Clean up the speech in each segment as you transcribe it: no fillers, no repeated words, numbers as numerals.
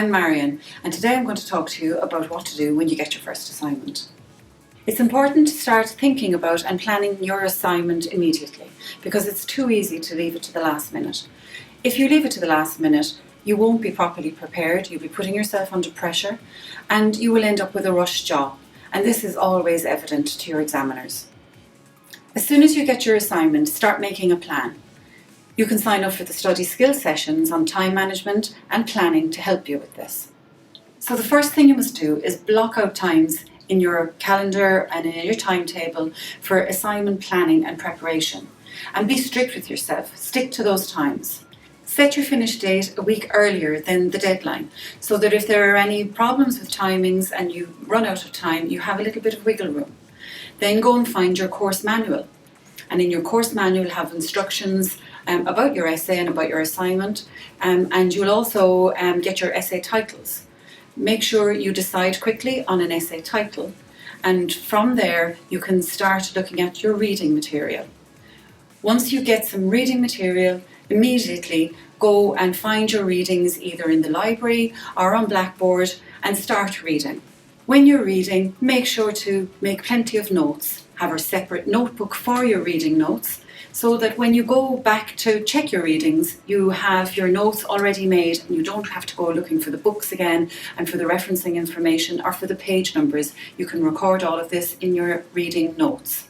I'm Marion, and today I'm going to talk to you about what to do when you get your first assignment. It's important to start thinking about and planning your assignment immediately, because it's too easy to leave it to the last minute. If you leave it to the last minute, you won't be properly prepared, you'll be putting yourself under pressure, and you will end up with a rushed job, and this is always evident to your examiners. As soon as you get your assignment, start making a plan. You can sign up for the study skill sessions on time management and planning to help you with this. So the first thing you must do is block out times in your calendar and in your timetable for assignment planning and preparation. And be strict with yourself, stick to those times. Set your finish date a week earlier than the deadline, so that if there are any problems with timings and you run out of time, you have a little bit of wiggle room. Then go and find your course manual. And in your course manual have instructions about your essay and about your assignment, and you'll also get your essay titles. Make sure you decide quickly on an essay title, and from there you can start looking at your reading material. Once you get some reading material, immediately go and find your readings either in the library or on Blackboard and start reading. When you're reading, make sure to make plenty of notes. Have a separate notebook for your reading notes, so that when you go back to check your readings, you have your notes already made and you don't have to go looking for the books again and for the referencing information or for the page numbers. You can record all of this in your reading notes.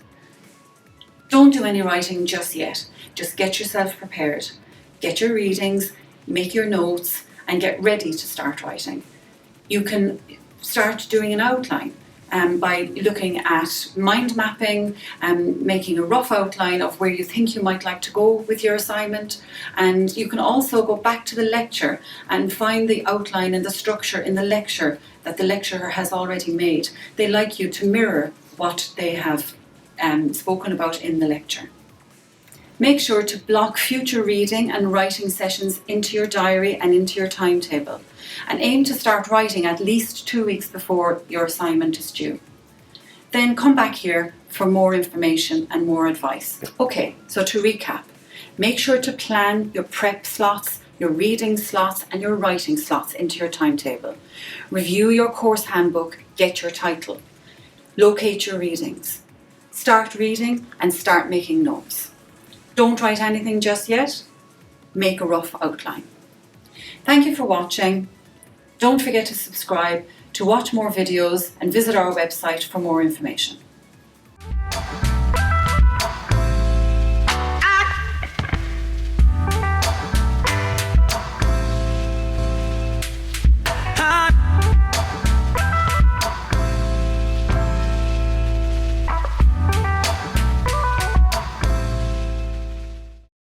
Don't do any writing just yet. Just get yourself prepared. Get your readings, make your notes, and get ready to start writing. You can start doing an outline by looking at mind mapping and making a rough outline of where you think you might like to go with your assignment. And you can also go back to the lecture and find the outline and the structure in the lecture that the lecturer has already made. They like you to mirror what they have spoken about in the lecture. Make sure to block future reading and writing sessions into your diary and into your timetable, and aim to start writing at least 2 weeks before your assignment is due. Then come back here for more information and more advice. Okay, so to recap, make sure to plan your prep slots, your reading slots and your writing slots into your timetable. Review your course handbook, get your title. Locate your readings. Start reading and start making notes. Don't write anything just yet. Make a rough outline. Thank you for watching. Don't forget to subscribe to watch more videos and visit our website for more information.